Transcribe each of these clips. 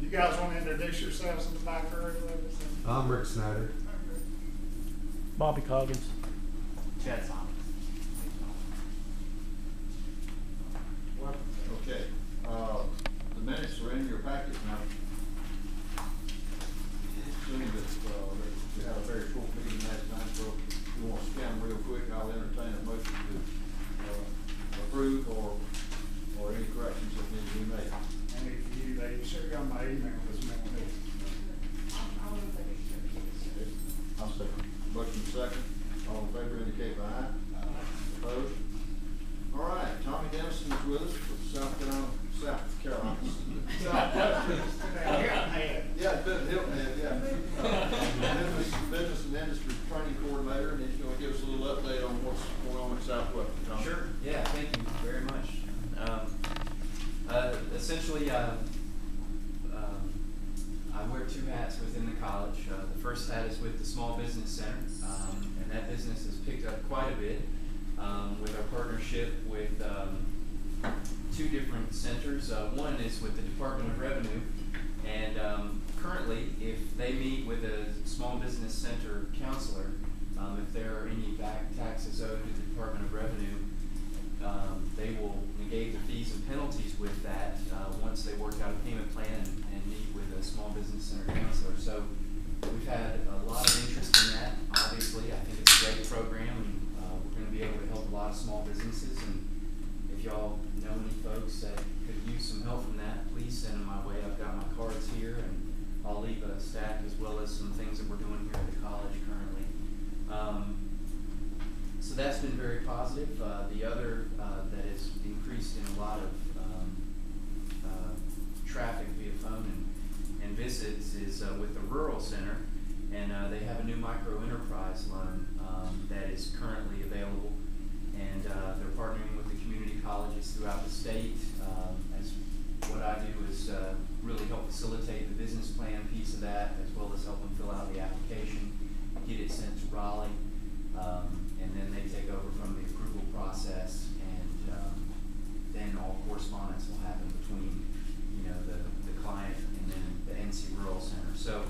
You guys want to introduce yourselves in the back row? I'm Rick Snyder. Bobby Coggins. Chad Simons. Okay, the minutes are in your packet now. Assuming that, we had a very short meeting last time, so if you want to scan them real quick, I'll entertain a motion to, approve or any corrections that need to be made. And if you, they should have got my email this morning. I'll second. Motion second. All in favor indicate by aye. Opposed? All right, Tommy Dennison is with us from South Carolina. Yeah, Hilton Head, yeah. Business and Industry Training Coordinator, and he's going to give us a little update on what's going on in Southwest. Tom. Sure. Yeah. Thank you very much. Essentially, I wear two hats within the college. The first hat is with the Small Business Center, and that business has picked up quite a bit with our partnership with two different centers. One is with the Department of Revenue, and currently, if they meet with a Small Business Center counselor, if there are any back taxes owed to the Department of Revenue, they will negate the fees and penalties with that once they work out a payment plan and meet with a Small Business Center counselor. So we've had a lot of interest in that. Obviously, I think it's a great program, and we're going to be able to help a lot of small businesses. And if y'all know any folks that could use some help from that, please send them my way. I've got my cards here, and I'll leave a stack as well as some things that we're doing here at the college currently. So that's been very positive. The other that has increased in a lot of traffic via phone and visits is with the Rural Center, and they have a new micro enterprise loan that is currently available, and they're partnering with the community colleges throughout the state. As what I do is really help facilitate the business plan piece of that, as well as help them fill out the application, get it sent to Raleigh, and then they take over from the approval process, and then all correspondence will happen between the client and then the NC Rural Center. So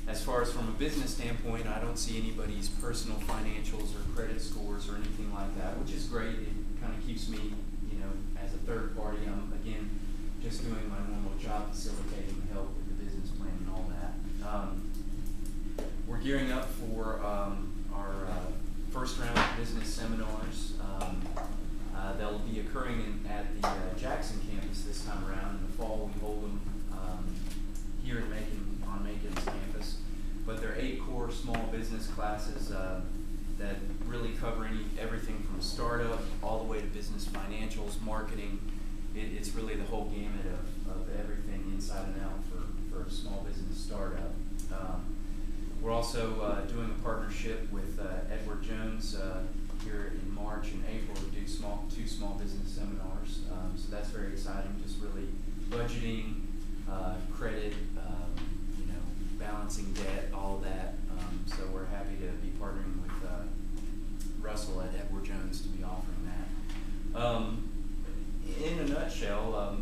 as far as from a business standpoint, I don't see anybody's personal financials or credit scores or anything like that, which is great. It kind of keeps me, as a third party. I'm, again, just doing my normal job, facilitating the help with the business plan and all that. We're gearing up for our first round of business seminars. They'll be occurring at the Jackson campus this time around. In the fall, we hold them here in Macon, on Macon's campus. But they're 8 core small business classes that really cover everything from startup all the way to business financials, marketing. It's really the whole gamut of everything inside and out for a small business startup. We're also doing a partnership with Edward Jones here in March and April to do two small business seminars. So that's very exciting, just really budgeting, credit, balancing debt, all that. So we're happy to be partnering with Russell at Edward Jones to be offering that. In a nutshell,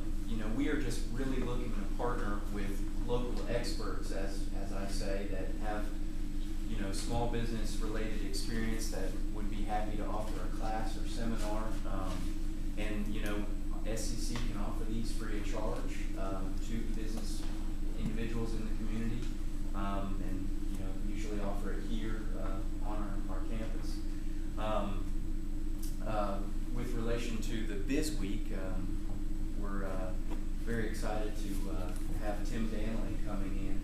we are just really looking to partner with local experts, as I say, that have small business related experience that would be happy to offer a class or seminar. And SCC can offer these free of charge to business individuals in the community, and usually offer it here on our campus. With relation to the Biz Week, we're very excited to have Tim Danley coming in.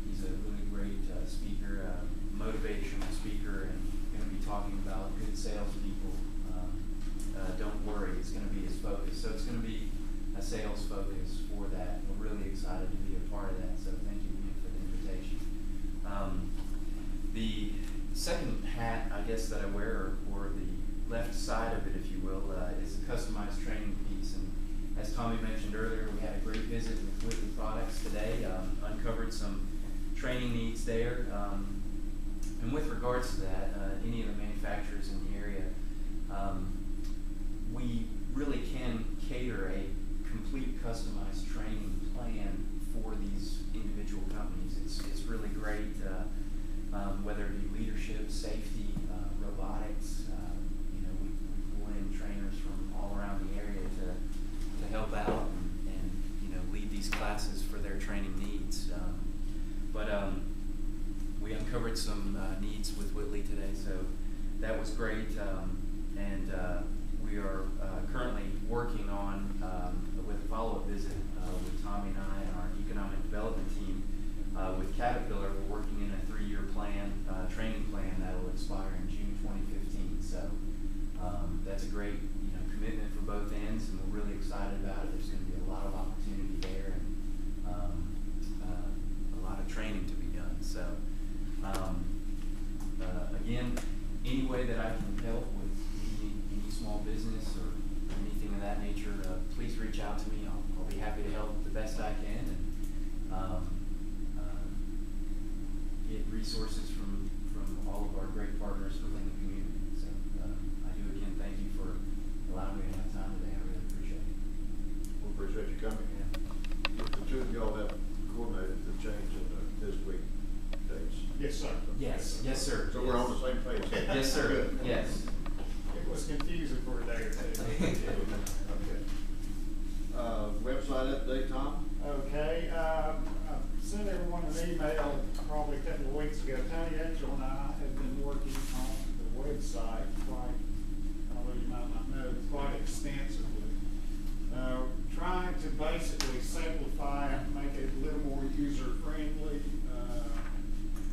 He's a really great speaker, motivational speaker, and going to be talking about good salespeople. Don't worry, it's going to be his focus. So it's going to be a sales focus for that. We're really excited to be a part of that. So thank you again for the invitation. The second hat, I guess, that I wear, or the left side of it, if you will, is a customized training piece. And as Tommy mentioned earlier, we had a great visit with Whitley Products today, uncovered some training needs there. And with regards to that, any of the manufacturers in the area, we really can cater a complete customized training plan wins, and we're really excited about it. There's going to be a lot of opportunity there, and a lot of training to be done. So, again, any way that I can help with any small business or anything of that nature, please reach out to me. I'll be happy to help the best I can, and get resources from all of our great partners within the community. So I do again thank you for allowing me to have time today. I really appreciate it. We appreciate you coming in. The two of y'all have coordinated the change in the this week dates. Yes, sir. Yes, sir. So we're on the same page. Yes, sir. Good. Yes. It was confusing for a day or two. Okay. Website update, Tom? Okay, I sent everyone an email probably a couple of weeks ago. Tony Angel and I have been working on the website quite, although you might not know, quite extensively. Trying to basically simplify it, make it a little more user-friendly,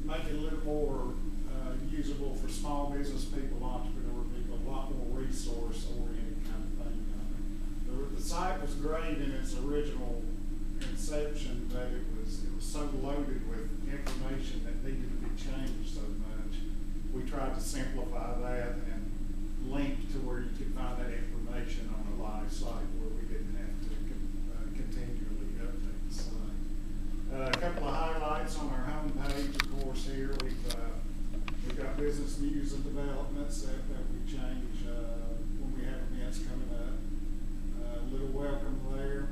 make it a little more usable for small business people, entrepreneur people, a lot more resource-oriented kind of thing. The site was great in its original inception, but it was so loaded with information that needed to be changed so much. We tried to simplify that and link to where you could find that information on a live site where we didn't have to continually update the site. A couple of highlights on our homepage, of course. Here we've got business news and developments that we change when we have events coming up. A little welcome there.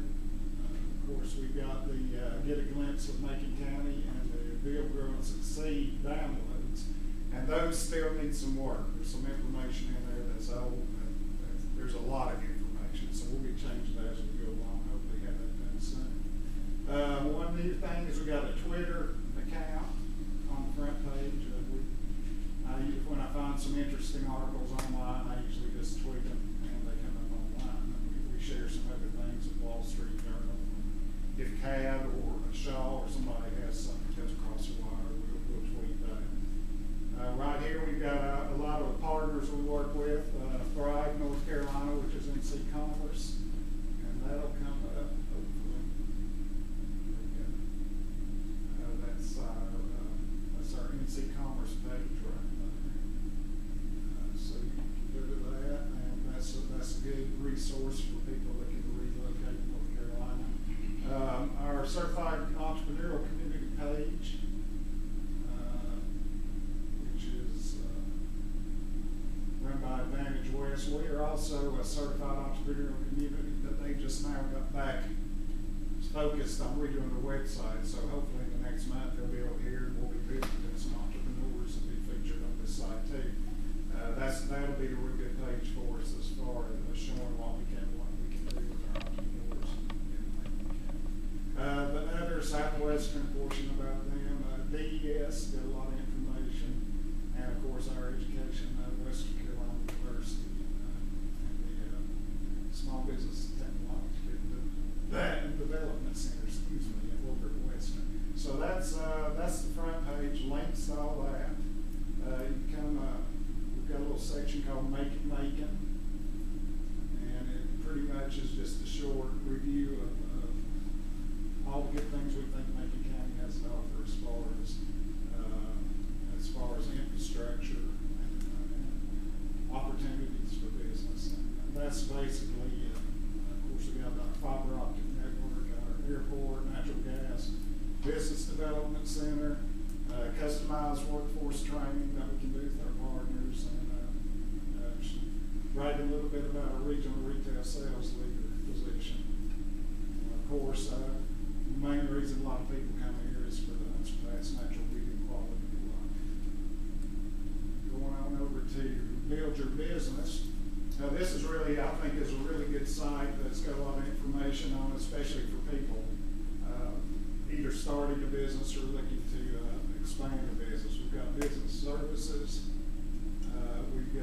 Of course, we've got the Get a Glimpse of Macon County and the Build, Grow, and Succeed downloads. And those still need some work. There's some information in there that's old. There's a lot of information, so we'll be changing that as we go along. Hopefully have that done soon. One new thing is we got a Twitter account on the front page. When I find some interesting articles online, I usually just tweet them and they come up online. We share some other things at Wall Street Journal. If CAD or a Shaw or somebody has something that goes across the wire, we'll tweet that. Right here we've got a lot of the partners we work with. Thrive, North Carolina, which is NC Commerce, and that'll come up hopefully. That's our NC Commerce page right there. So you can go to that, and that's a good resource for people looking to relocate to North Carolina. Our Certified Entrepreneurial Community page, which is run by Advantage West. We are also a certified entrepreneurial community, but they just now got back focused on redoing their website. So hopefully in the next month they'll be able to hear and we'll be visiting some entrepreneurs and be featured on this site too. That'll be a real good page for us as far as showing what we can do with our entrepreneurs. The other southwestern portion about them, DES did a lot of information, and of course our education, Western Carolina University, and the Small Business Technology and Development Center, at Wilbert Western. So that's the front page, links to all that. We've got a little section called Make It Macon, and it pretty much is just a short review of all the good things we think Macon County has to offer as far as infrastructure and opportunities for business. And that's basically, of course, we got our fiber optic network, our airport, natural gas, business development center, customized workforce training that we can do with our partners, and write a little bit about our regional retail sales leader position. Of course, the main reason a lot of people come here is for the unsurpassed natural beauty and quality of life. Going on over to Build Your Business. This is really, I think, is a really good site that's got a lot of information on it, especially for people either starting a business or looking to expand a business. We've got business services. We've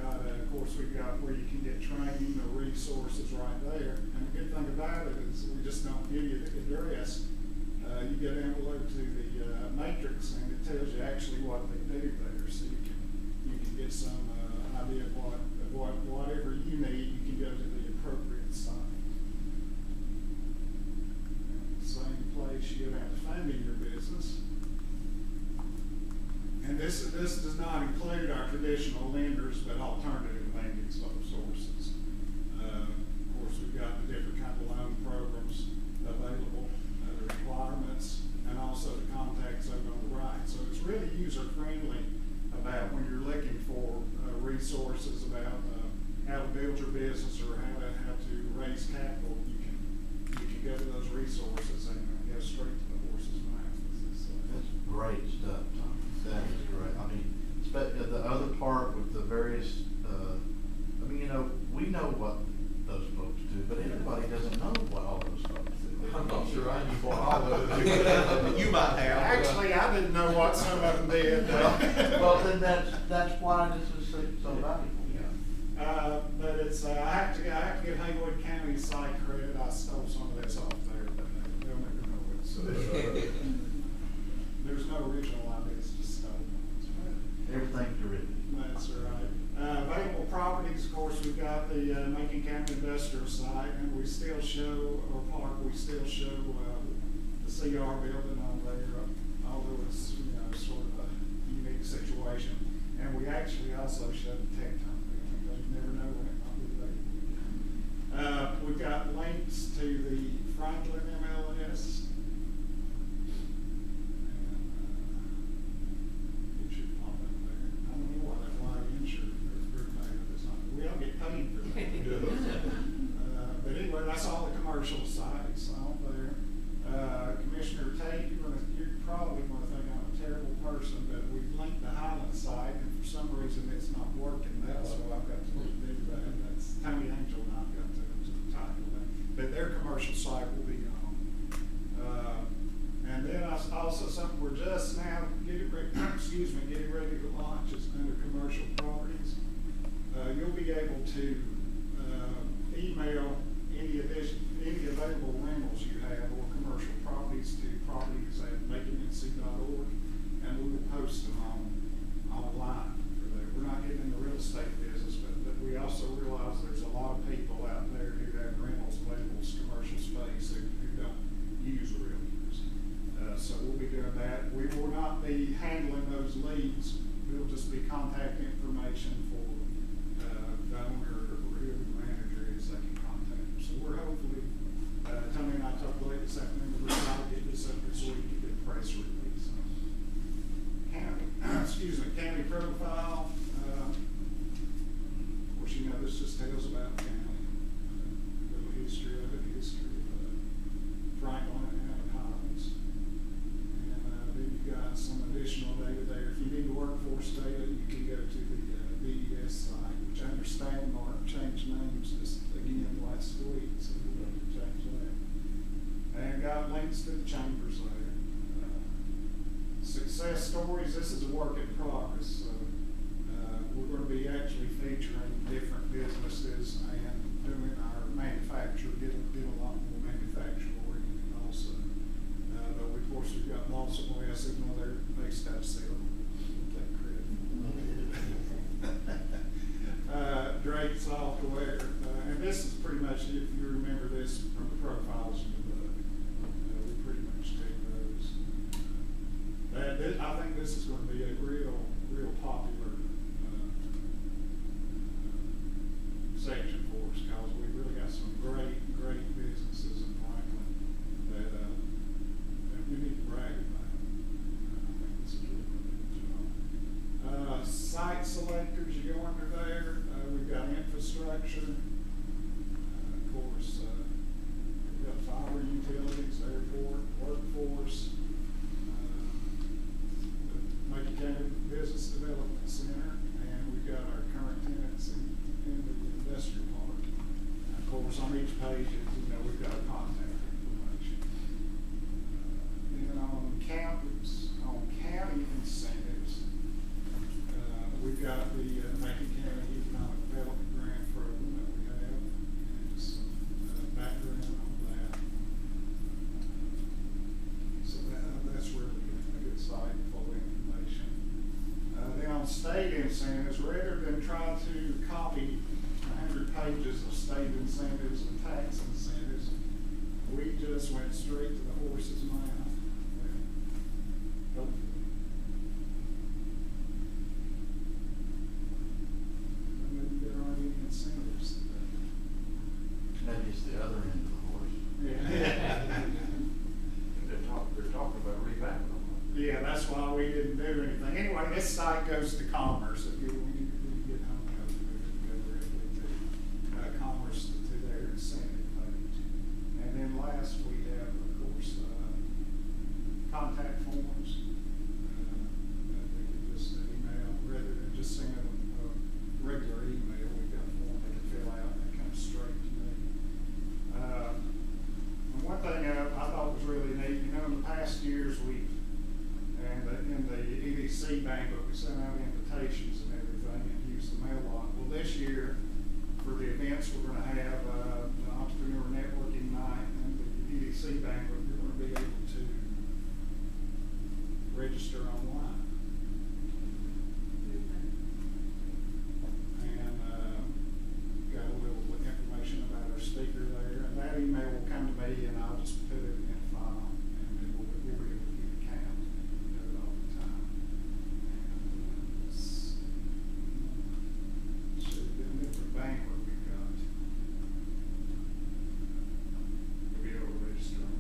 got where you can get training or resources right there. And the good thing about it is we just don't give you the address. You get an envelope to the matrix, and it tells you actually what they do there. So you can get some idea of whatever you need. You can go to the appropriate site. you get out to funding your business. And this does not include our traditional lenders, but alternative lending sources. Of course, we've got the different kind of loan programs available, the requirements, and also the contacts over on the right. So it's really user-friendly about when you're looking for resources about how to build your business or how to raise capital. You can go to those resources and go straight to the horse's mouth. That's great stuff, Tom. That is great. I mean, the other part with the various, I mean, you know, we know what those folks do, but everybody doesn't know what all those folks do. I'm not sure I knew what all those do. You might have. Actually, I didn't know what some of them did. Well, then that's why this is so valuable. But it's, I have to give Haywood County site credit. I stole some of this off there, but they'll never know it. So, there's no original ideas, just stolen. Everything's derivative. That's right. Available properties, of course, we've got the Macon County industrial site, and we still show, or park, we still show the CR building on there, although it's, you know, sort of a unique situation. And we actually also show the Tecton building, but you never know when it might be available. We've got links to the Franklin MLS. We don't get paid for that. But anyway, that's all the commercial sites out there. Commissioner Tate, you're probably going to think I'm a terrible person, but we've linked the Highland site, and for some reason it's not working now, so I've got to do that. That's Tony Angel and I've got to type that. But their commercial site will be gone. And then also something we're just now getting ready, getting ready to launch is under commercial properties. You'll be able to email any available rentals you have or commercial properties to properties at maconNC.org, and we will post them online for that. We're not getting in the real estate business, but we also realize there's a lot of people out there who have rentals available as commercial space who don't use realtors. So we'll be doing that. We will not be handling those leads. It'll just be contact information for the owner or whoever the manager is that can contact them. So we're hopefully, Tony and I talked late this afternoon, we're trying to get this up this week to get a press release. County profile. Of course, you know, this just tells about the county. A little history of it, Franklin and Highlands. And then you've got some additional data there. If you need workforce data, you can go to the BES site, which I understand Mark changed names just again last week, so we'll have to change that. And got links to the chambers there. Success stories, this is a work in progress. So we're going to be actually featuring different businesses and doing our manufacture, get a lot more manufacturing oriented also. But of course we've got Baltimore, Signal, they're based out of Silver. We'll take credit. Drake software, and this is pretty much, if you remember this from the profiles in the book, we pretty much take those. I think this is going to be a real popular section for us, because we really got some great businesses in Franklin that we need to brag about. I think this is really going to do a job. Site selectors, you go under there. We've got infrastructure. Of course, we've got fire, utilities, airport, workforce, the Macon County Business Development Center, and we've got our current tenants in the industrial park. And of course, on each page, we've got a contact information. Then on county incentives, we've got the Macon County Economic Development Grant Program that we have, and some background on that. So that's really a good site full of information. Then on state incentives, rather than try to copy 100 pages of state incentives and tax incentives, we just went straight to the horse's mouth. the other end of the horse. Yeah. They're talking about revamping them. Yeah, that's why we didn't do anything. Anyway, this site goes to Commerce. If you, when you get home, go directly to Commerce to their incentive page. And then last, we have, of course, contact forms. They can just email, rather than just sending them a regular email, we've got a form they can fill out that comes straight to me. And one thing I thought was really neat, you know, in the past years, in the EDC banquet, we sent out invitations and everything and used the mail lot. Well, this year, for the events, we're gonna have, the Entrepreneur Networking Night and the EDC banquet, you're gonna be able to register online. And, got a little information about our speaker there, and that email will come to me and I'll just put it in a file, and then we'll be able to keep a count, and do it all the time. And, should have been a different banquet we've got. You'll be able to register on.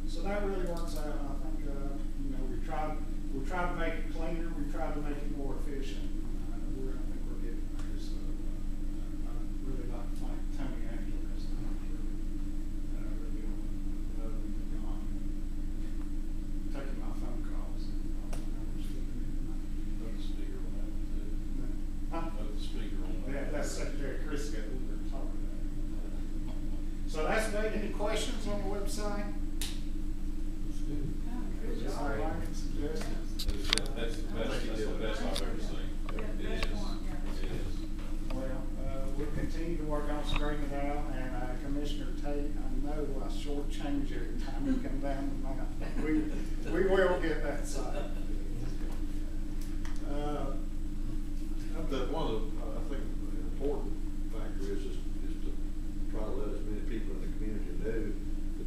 So that really works out. I think, you know, we tried to make it cleaner, we tried to make it more efficient. I think we're getting there. So I really like to thank Tony Angel because really love him gone. Taking my phone calls and all the numbers looking in. Put the speaker on that too. Huh? Put the speaker on that. Yeah, that's Secretary Chris got we were talking about. So that's made. Any questions on the website? Is there any suggestions? That's the best I've ever seen. It is. Well, we'll continue to work on straightening it out, and Commissioner Tate, I know I shortchange you every time you come down the mountain. We will get that side. One of the, I think the important factor is to try to let as many people in the community know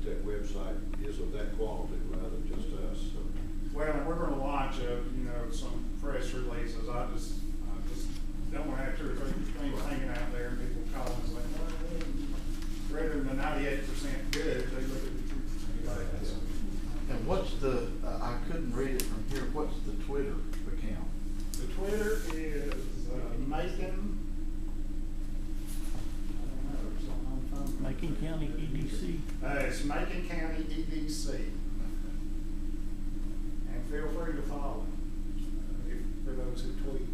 that website is of that quality rather than just us, so. Well, and we're gonna launch some press releases. I just don't wanna have 2 or 3 things hanging out there and people calling us like, well, rather than the 98% good, they look at the 2% bad. So, And what's the, I couldn't read it from here, what's the Twitter account? the Twitter is Macon. I don't know, something on the phone. Macon County EDC. It's Macon County EDC. And feel free to follow, for those who tweet.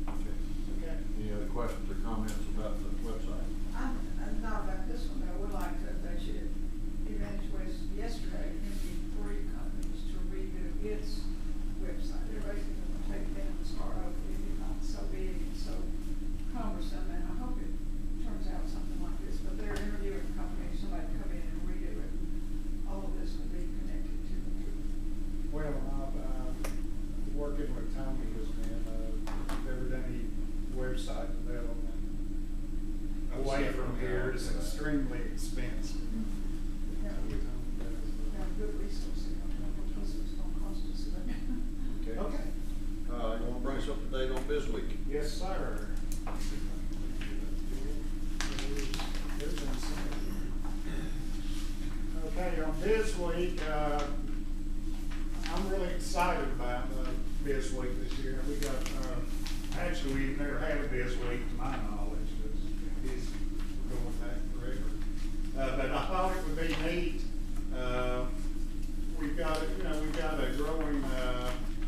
Okay. Any other questions or comments about the website? I'm not about this one, but I would like to update you. Advantage West yesterday interviewed 3 companies to redo its website. They're basically going to take it down and start over. It's not so big and so cumbersome, and I hope it turns out something like this. But they're interviewing companies, somebody to come in and redo it. All of this will be connected to it. Well, working with Tony has been, never done any website development away from here is extremely expensive. Yeah. Got a good resource. I don't know what this is going to cost us, but. Okay. You wanna bring us up to date on Bizweek? Yes, sir. Okay, on Biz Week, I'm really excited about Biz Week this year. We got, actually, we've never had a Biz Week to my knowledge. We're going back forever. But I thought it would be neat. We've got a growing,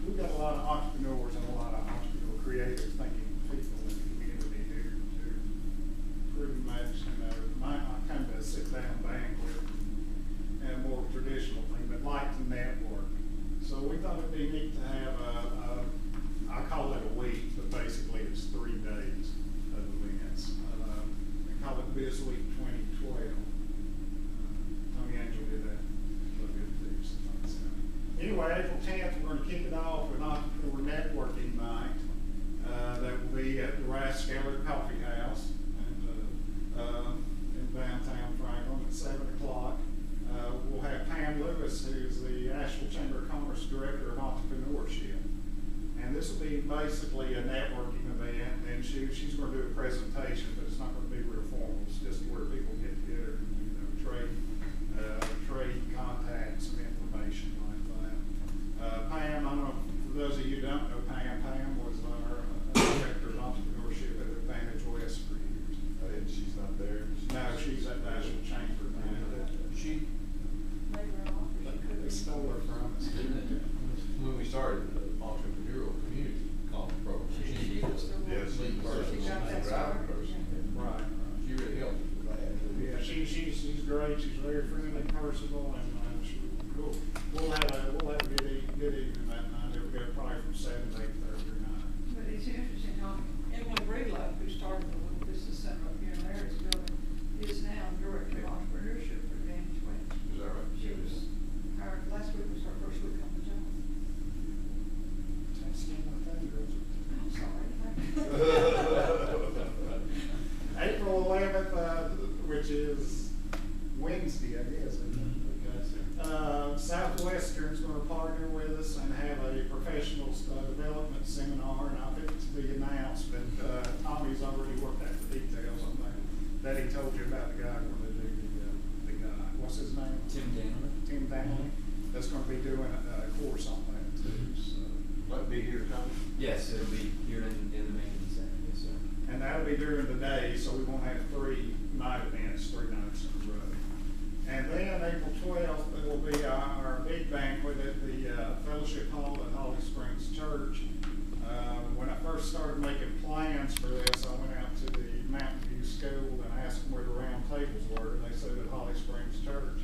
we've got a lot of entrepreneurs and a lot of entrepreneur creative thinking people in the community here to pretty much, might not come to a sit-down banquet and a more traditional thing, but like to network. So we thought it'd be neat to have I call it a week, but basically it's 3 days of events. We call it Biz Week 2012. Tony Angel did that. Anyway, April 10th, this will be basically a networking event, and she's gonna do a presentation, but it's not gonna be real formal. It's just where people get together and, you know, trade contacts and information like that. Pam, I don't know, for those of you who don't know, Pam was our director of entrepreneurship at Advantage West for years. And she's not there? No, she's at National Chamber now. She, Maybe we're off, or she could They be. stole her from us. When we started the entrepreneurial community college program, she was the Yes. lead person, She got that driving started, person. Right. She really helped us with that. Yeah, she's great. She's very friendly, personable, and we'll have a good evening that night. It'll go probably from 7 to 8:30 or 9. But it's interesting how Emily Breedlove, who started the little business center up here in Larry's building, is now director of entrepreneurship for Advantage West. is that right? She was hired, last week was her first week on the job. That's kind of thing, girls. I'm sorry. April 11th, which is Wednesday, I guess. Isn't it? Southwestern's going to partner with us and have a professional development seminar, and I think it's to be announced, but Tommy's already worked out the details on that he told you about the guy going to do the guy. What's his name? Tim Danley. Tim Danley. That's going to be doing a course on that too. So. Might be here, Tommy? Yes, it'll be here in the Macon Center, yes, sir. And that'll be during the day, so we won't have 3 night events, 3 nights in a row. And then April 12th, it will be our big banquet at the Fellowship Hall at Holly Springs Church. When I first started making plans for this, I went out to the Mountain View School and asked them where the round tables were, and they said at Holly Springs Church.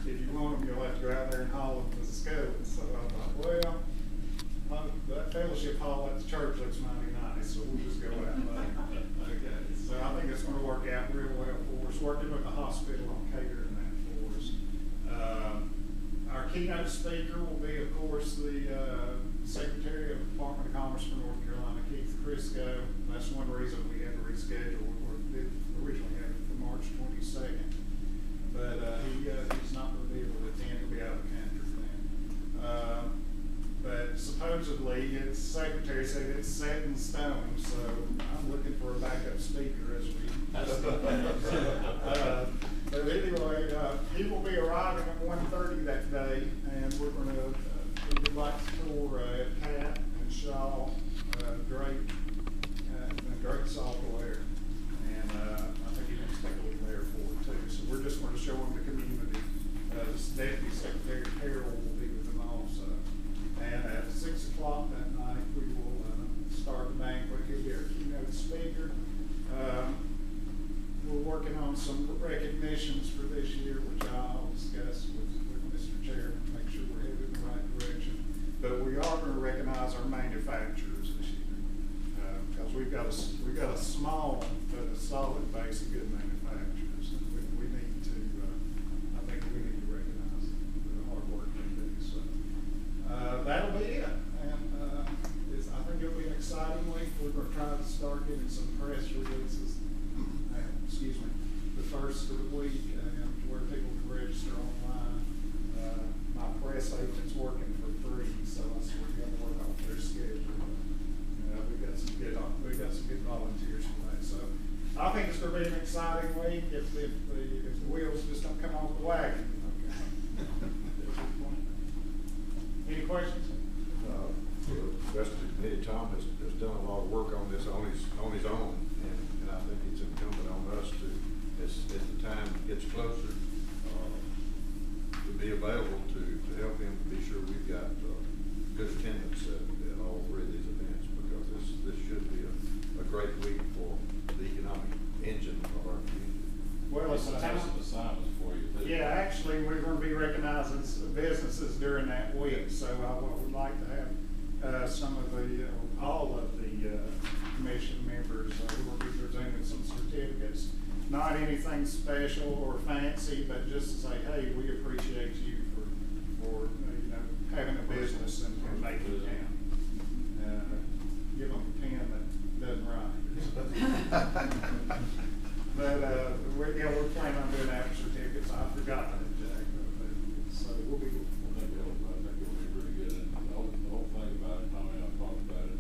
If you want them, you'll have to go out there and haul them to the school. So I thought, well, that Fellowship Hall at the church looks mighty nice, so we'll just go out there. Okay, so I think it's going to work out real well for us, working with the hospital on catering that for us. Our keynote speaker will be, of course, the Secretary of the Department of Commerce for North Carolina, Keith Crisco. That's one reason we had to reschedule. We did originally have it for March 22nd, but he's not going to be able to attend. He'll be out of the country then. But supposedly his secretary said it's set in stone, so I'm looking for a backup speaker as we. But anyway, he will be arriving at 1:30 that day, and we're going to we would like to tour Cat and Shaw, great software, and I think he wants to take a look there for it too. So we're just going to show him the community. Deputy Secretary Carroll will be with them also. And at 6 o'clock that night, we will start the banquet. He'll be our keynote speaker. We're working on some recognitions for this year, which I'll discuss with Mr. Chairman, make sure we're headed in the right direction. But we are going to recognize our manufacturers this year, because we've got a small but a solid base of good manufacturers. And we need to, I think we need to recognize the hard work they do. So that'll be it. And I think it'll be an exciting week. We're going to try to start getting some press releases. The first of the week, where people can register online. My press agent's working for free, so that's what we got to work off their schedule. We've got some good volunteers for that. So I think it's going to be an exciting week if the wheels just don't come off the wagon. Okay. Any questions? Tom has done a lot of work on this on his own, and I think it's incumbent on us to, as the time gets closer, to be available to help him to be sure we've got good attendance at all 3 of these events, because this should be a great week for the economic engine of our community. Well, it's a time. assignments for you. Yeah, actually, we're going to be recognizing businesses during that week, so I would like to have all of the commission members who will be presenting some certificates. Not anything special or fancy, but just to say, hey, we appreciate you for having a business and making it count. Give them a pen that doesn't write. But we're planning on doing that certificates. I forgot that, Jack. So we'll be. I think it'll be really good. And the whole thing about it, Tommy, I've talked about it,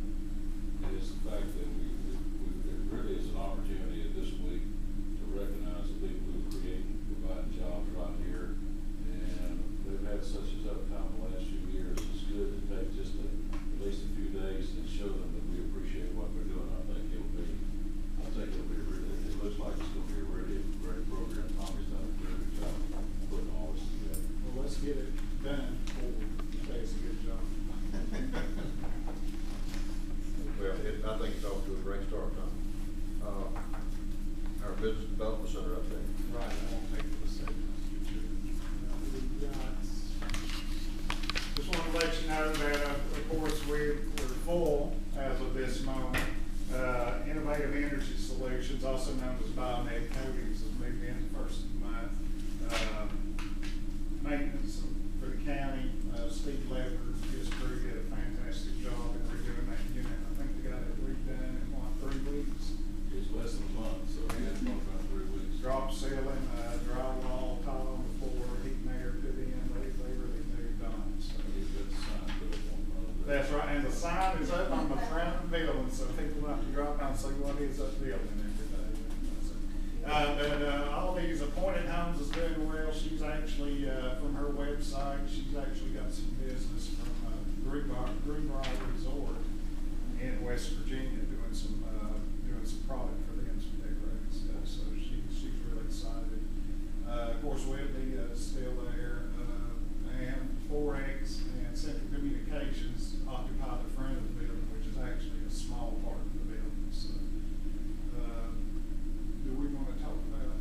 I think it's off to a great start, Tom. Our business development center update. Right, I won't take the second. Just wanna let you know that, of course, we're full as of this moment. Innovative Energy Solutions, also known as Biomed Coatings, has moved in the first of the month. Maintenance for the county, Steve Lever, his crew did a fantastic job in redoing that unit. I think they got it redone in, 3 weeks? It's less than a month, so we had one about 3 weeks. Drop ceiling, drywall, tile on the floor, heat and air put in, they really moved on, so. He's got the sign put up on, That's right, and the sign is up on the front of the building, so people have to drop down and see what is that building every day. All these appointed homes is doing well. She's actually, from her website, she's actually got some business from, Greenbrier Resort in West Virginia, doing some product for them, some decorating stuff, so she's really excited. Of course, Whitley is still there, and Forex and Central Communications occupy the front of the building, which is actually a small part of the building, so. Do we wanna talk about?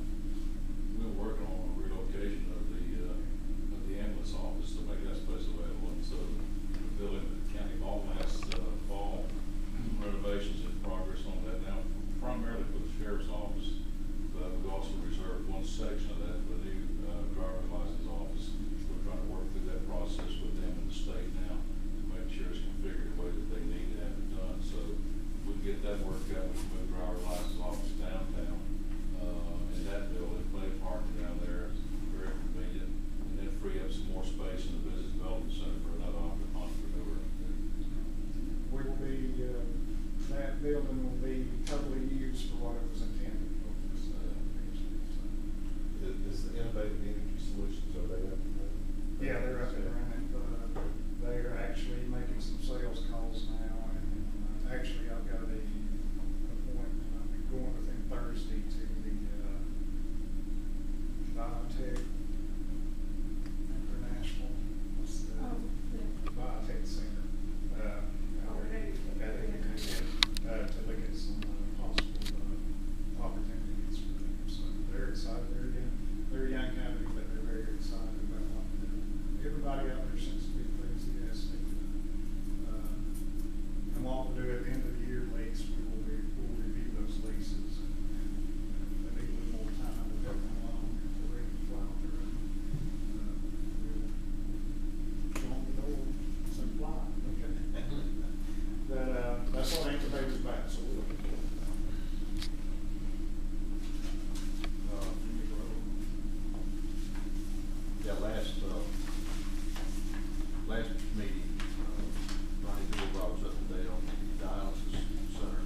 We're working on a relocation of the ambulance office to make that space available, and so the building that the county bought last fall, renovations in progress on that now, primarily for the sheriff's office, but we've also reserved one section of that for the new driver's license office. We're trying to work through that process with them in the state now to make sure it's configured the way that they need to have it done. So if we can get that worked out, we can move driver's license office downtown, in that building, plenty of parking down there, it's very convenient, and then free up some more space in the business development center for another entrepreneur. We will be, that building will be totally used for what it was intended for. So. Is the Innovative Energy Solutions, are they up and running? Yeah, they're up and running. They're actually making some sales calls now, and actually I've got a appointment. I'll be going with them Thursday to the Biotech International, what's the Biotech Center. To look at some possible opportunities for them. So they're excited. They're a young company, but they're very excited about what they're doing. Everybody out there seems to be enthusiastic. And what we'll do at the end of the year lease, we'll review those leases. They need a little more time to help them along. We're ready to fly through. We'll go on the door, say fly. But that's what Incubator's about, so we'll look at that. Yeah, last meeting, Ronnie Bill brought us up to date on the dialysis center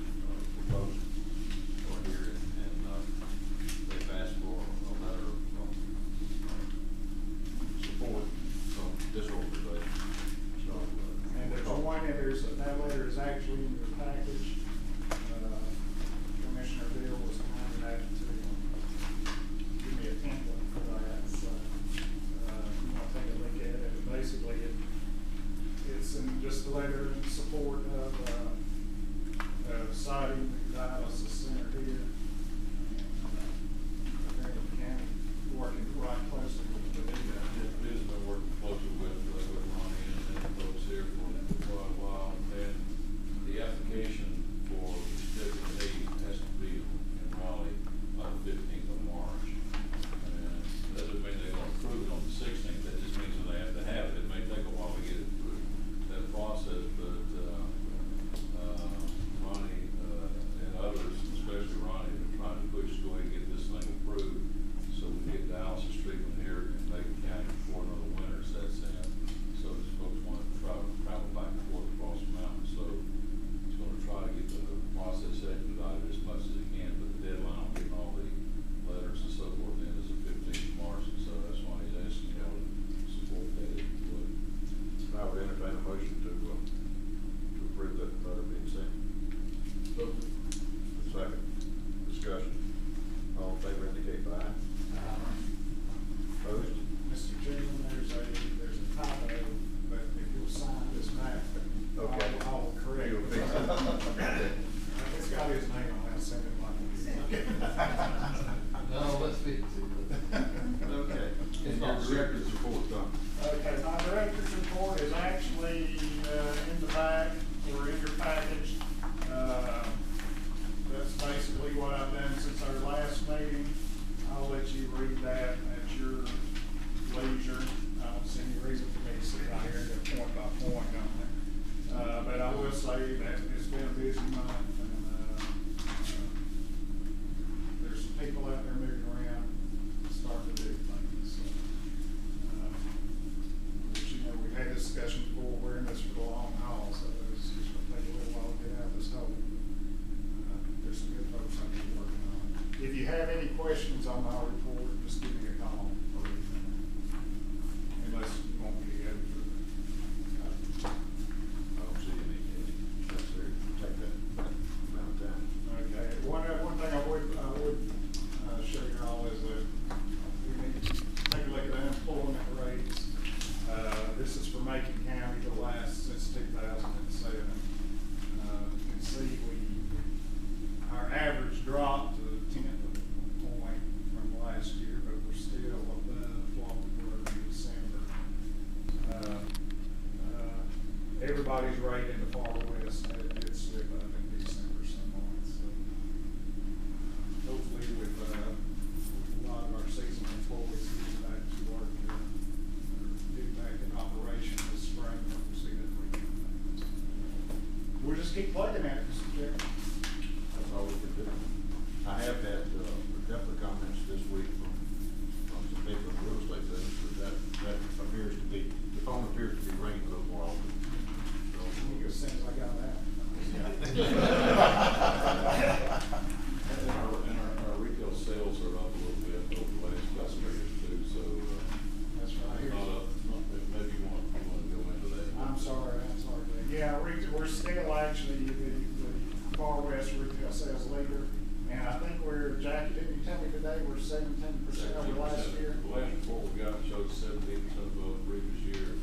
proposal for here, and they've asked for a letter of support from this organization. So, And there's one, and that letter is actually in your package. Commissioner Bill was kind enough to give me a template for that, so, you want to take a look at it. Basically, it's in just a letter in support of, citing the dialysis center here. And, the county working right closely with the We've been working closely with Ronnie and the folks here for quite a while, and the application for certificate of need has to be in Raleigh by the 15th of March. And that doesn't mean they're gonna approve it on the 16th, that just means that they have to have it. It may take a while to get it through that process, but, Ronnie, and others, especially Ronnie, are trying to push to go ahead and get this thing approved so we can get dialysis treatment here in Macon County before another winter sets in. So these folks want to travel back and forth across the mountain, so it's gonna try to get the process expedited as much as it can, but the deadline on getting all the letters and so forth in is the 15th of March, and so that's why he's asking y'all to support that if you would. I would entertain a motion to approve that letter being sent. Second. Discussion. All in favor indicate by aye. Opposed? Mr. Chairman, there's a typo, but if you'll sign this back, Okay. I'll correct You'll it. fix it. got his name on it, I'll send it like it is. No, let's fix it. Okay. And your director's report, Tom. Okay, my director's report is actually, in the back, or in your package. That's basically what I've done since our last meeting. I'll let you read that at your leisure. I don't see any reason for me to sit out here and go point by point on it. But I will say that it's been a busy month, and, there's some people out there moving around, starting to do things, so. But you know, we've had this discussion before, we're in this for the long haul, so it's just gonna take a little while to get out of this hole. There's some good folks out there working on it. If you have any questions on my report, just give me a call or anything. Unless you want me to go through it. I don't see any necessary to take that amount of time. Okay, one thing I would show you all is that we need to take a look at unemployment rates. This is for Macon County, the last since 2007. You can see our average dropped to a tenth of a point from last year, but we're still above what we were in December. Everybody's rate in the far west did slip up in December somewhat, so hopefully with a lot of our seasonal employees getting back to work, or getting back in operation this spring, we'll see that we can. We'll just keep plugging at it, Mr. Chairman. That's all we can do. I have had, a couple of comments this week from some people in the real estate business, but that appears to be, the phone appears to be ringing a little more often. As soon as I got that. And our retail sales are up a little bit over the last couple of years too, so, That's right. maybe you want to go into that. I'm sorry. Yeah, we're still actually the far west retail sales leader, and I think Jackie, didn't you tell me today, we're 17% over last year? The last report we got showed 17% above the previous year,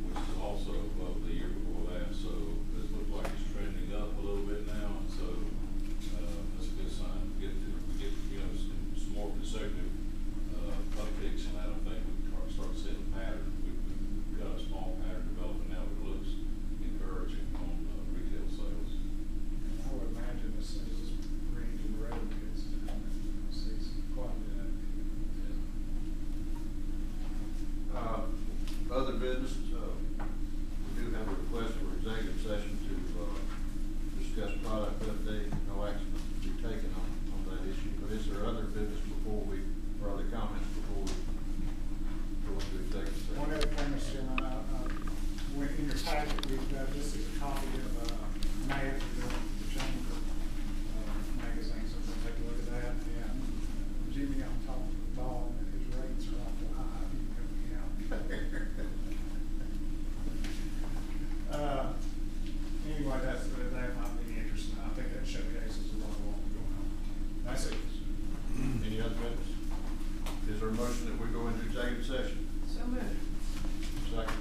which is also above the year before that, so this looks like it's trending up a little bit now, and so, that's a good sign. Get, you know, some more consecutive, upticks, and I don't think we can start seeing a pattern. We've got a small pattern developing now that looks encouraging on, retail sales. I would imagine as soon as this range of road gets down, we'll see quite a bit. Other business, we do have a request for executive session to, discuss product update. No action to be taken on that issue, but is there other business or other comments before we go into executive session? One other thing, Mr. Chairman, when in your packet, this is a copy of, Mayor for the Chamber, magazine, so we'll take a look at that, and Jimmy on top of the ball, and his rates are awful high, he can help me out. Anyway, that might be interesting, I think that showcases a lot of what we're going on. That's it. Any other business? Is there a motion that we go into executive session? So moved. Second.